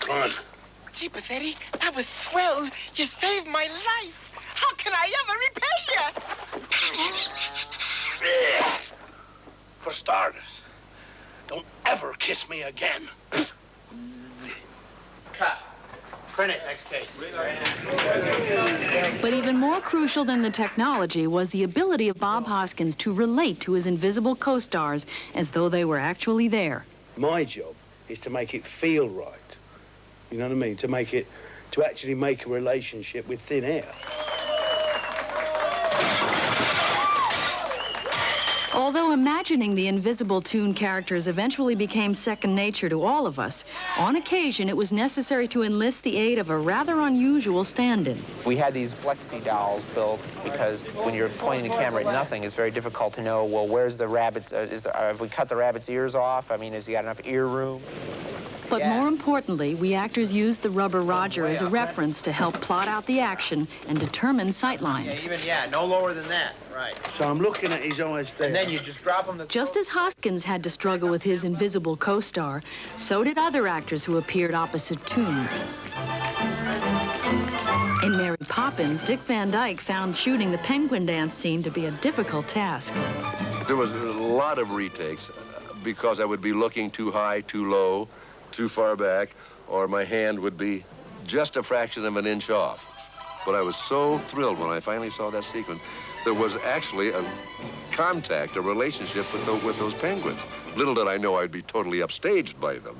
Come on. Gee, Eddie, that was swell. You saved my life. How can I ever repay you? For starters, don't ever kiss me again. Cut. Print it, next page. But even more crucial than the technology was the ability of Bob Hoskins to relate to his invisible co-stars as though they were actually there. My job is to make it feel right. You know what I mean? To actually make a relationship with thin air. Although imagining the invisible Toon characters eventually became second nature to all of us, on occasion it was necessary to enlist the aid of a rather unusual stand-in. We had these flexi dolls built because when you're pointing the camera at nothing, it's very difficult to know, well, where's the rabbit's, have we cut the rabbit's ears off? I mean, has he got enough ear room? But more importantly, we actors used the Rubber Roger as a reference to help plot out the action and determine sight lines. No lower than that, right. So I'm looking at his eyes there. And then you just drop him the... Just as Hoskins had to struggle with his invisible co-star, so did other actors who appeared opposite Toons. In Mary Poppins, Dick Van Dyke found shooting the penguin dance scene to be a difficult task. There was a lot of retakes because I would be looking too high, too low, too far back, or my hand would be just a fraction of an inch off. But I was so thrilled when I finally saw that sequence. There was actually a contact, a relationship with those penguins. Little did I know I'd be totally upstaged by them.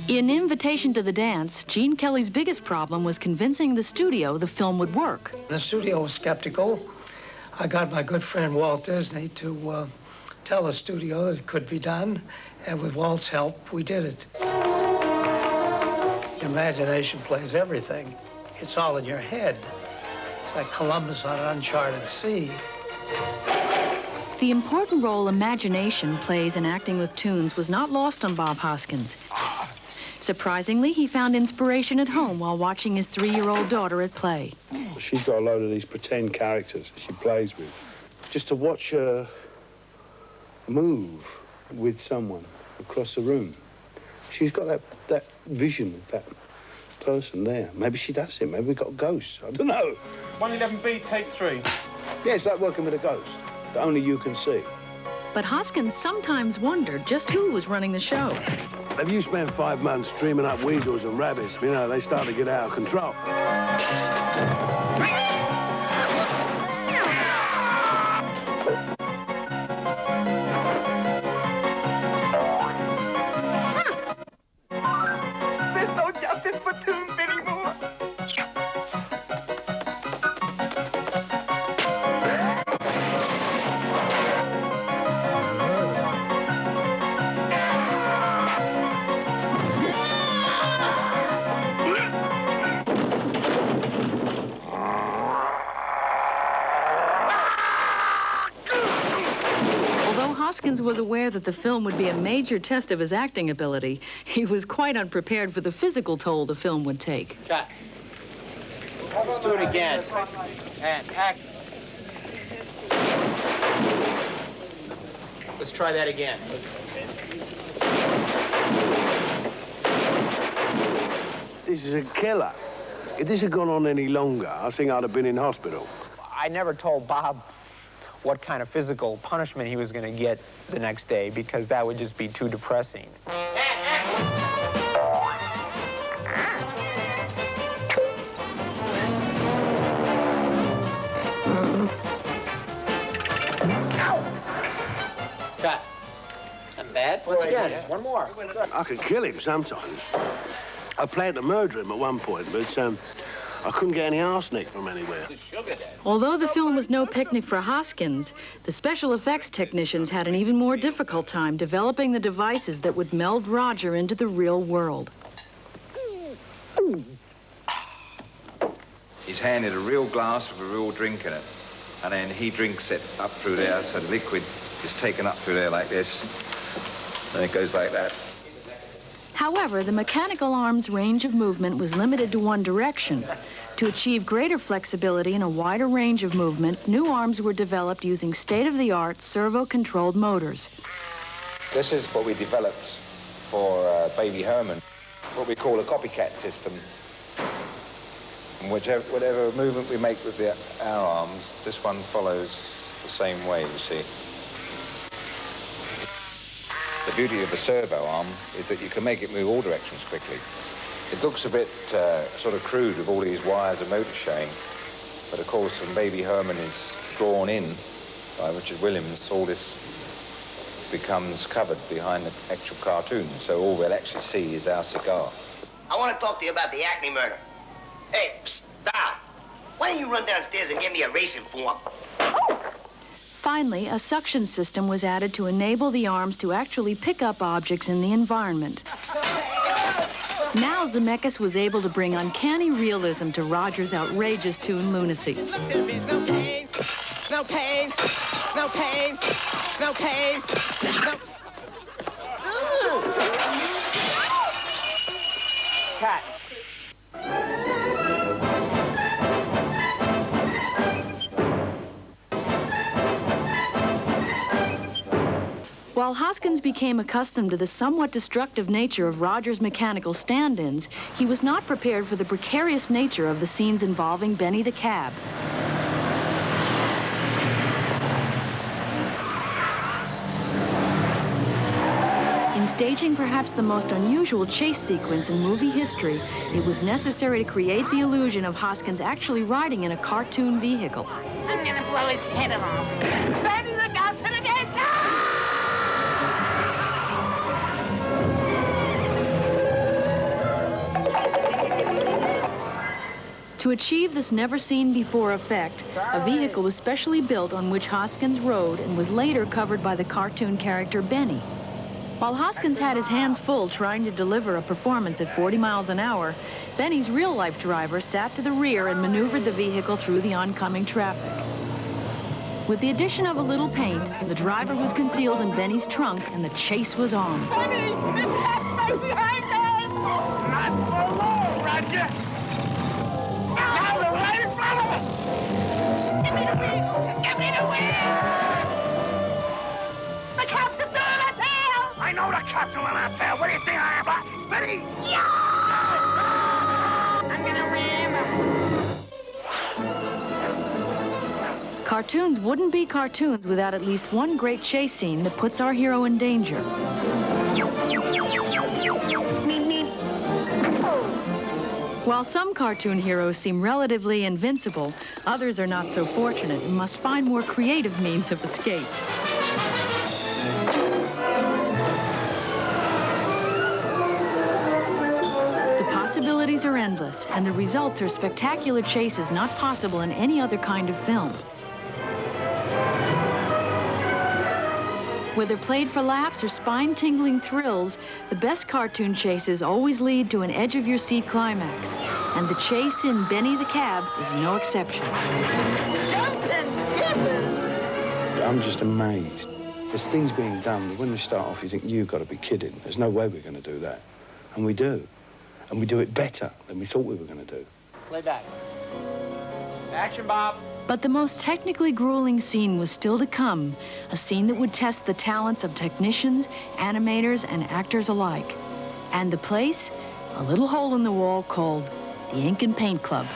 In Invitation to the Dance, Gene Kelly's biggest problem was convincing the studio the film would work. The studio was skeptical. I got my good friend Walt Disney to tell the studio that it could be done, and with Walt's help, we did it. Imagination plays everything. It's all in your head. It's like Columbus on an uncharted sea. The important role imagination plays in acting with Toons was not lost on Bob Hoskins. Surprisingly, he found inspiration at home while watching his 3-year-old daughter at play. She's got a load of these pretend characters she plays with. Just to watch her move with someone across the room. She's got that vision of that person there. Maybe she does it. Maybe we've got ghosts. I don't know. 111B, take 3. Yeah, it's like working with a ghost that only you can see. But Hoskins sometimes wondered just who was running the show. If you spend 5 months dreaming up weasels and rabbits, you know, they start to get out of control. There's no justice for Toons anymore. Hoskins was aware that the film would be a major test of his acting ability. He was quite unprepared for the physical toll the film would take. Cut. Let's do it again. And action. Let's try that again. This is a killer. If this had gone on any longer, I think I'd have been in hospital. I never told Bob what kind of physical punishment he was going to get the next day, because that would just be too depressing. Cut. I'm bad. Once again, one more. I could kill him sometimes. I planned to murder him at one point, but I couldn't get any arsenic from anywhere. Although the film was no picnic for Hoskins, the special effects technicians had an even more difficult time developing the devices that would meld Roger into the real world. He's handed a real glass with a real drink in it, and then he drinks it up through there, so the liquid is taken up through there like this, and it goes like that. However, the mechanical arm's range of movement was limited to one direction. To achieve greater flexibility and a wider range of movement, new arms were developed using state-of-the-art servo-controlled motors. This is what we developed for Baby Herman, what we call a copycat system. And whatever movement we make with our arms, this one follows the same way, you see. The beauty of a servo arm is that you can make it move all directions quickly. It looks a bit sort of crude with all these wires and motors showing, but of course when Baby Herman is drawn in by Richard Williams, all this becomes covered behind the actual cartoon, so all we'll actually see is our cigar. I want to talk to you about the Acme murder. Hey, psst, Doc, why don't you run downstairs and get me a racing form? Finally, a suction system was added to enable the arms to actually pick up objects in the environment. Now Zemeckis was able to bring uncanny realism to Roger's outrageous toon lunacy. There is no pain, no pain, no pain, no pain, no... Cat. While Hoskins became accustomed to the somewhat destructive nature of Roger's mechanical stand-ins, he was not prepared for the precarious nature of the scenes involving Benny the Cab. In staging perhaps the most unusual chase sequence in movie history, it was necessary to create the illusion of Hoskins actually riding in a cartoon vehicle. I'm gonna blow his head off. Benny, look out for the gate! To achieve this never-seen-before effect, a vehicle was specially built on which Hoskins rode and was later covered by the cartoon character Benny. While Hoskins had his hands full trying to deliver a performance at 40 miles an hour, Benny's real-life driver sat to the rear and maneuvered the vehicle through the oncoming traffic. With the addition of a little paint, the driver was concealed in Benny's trunk and the chase was on. Benny, this cat's right behind us! Not for long, Roger! Now they're right in front of us! Give me the wheel! Give me the wheel! The cat's still on our tail! I know the cat's still on our tail! What do you think I am, Black? Benny! Yeah! I'm gonna ram him! Cartoons wouldn't be cartoons without at least one great chase scene that puts our hero in danger. While some cartoon heroes seem relatively invincible, others are not so fortunate and must find more creative means of escape. The possibilities are endless, and the results are spectacular chases not possible in any other kind of film. Whether played for laughs or spine-tingling thrills, the best cartoon chases always lead to an edge-of-your-seat climax. And the chase in Benny the Cab is no exception. Jumping jibbers! I'm just amazed. There's things being done. When we start off, you think, you've got to be kidding. There's no way we're going to do that. And we do. And we do it better than we thought we were going to do. Play back. Action, Bob. But the most technically grueling scene was still to come, a scene that would test the talents of technicians, animators, and actors alike. And the place? A little hole in the wall called the Ink and Paint Club.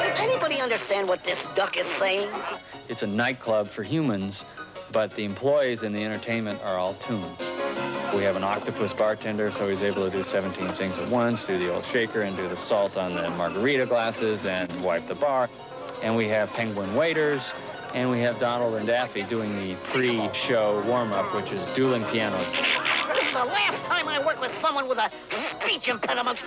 Does anybody understand what this duck is saying? It's a nightclub for humans, but the employees in the entertainment are all toons. We have an octopus bartender, so he's able to do 17 things at once, do the old shaker and do the salt on the margarita glasses and wipe the bar. And we have penguin waiters, and we have Donald and Daffy doing the pre-show warm-up, which is dueling pianos. This is the last time I work with someone with a speech impediment.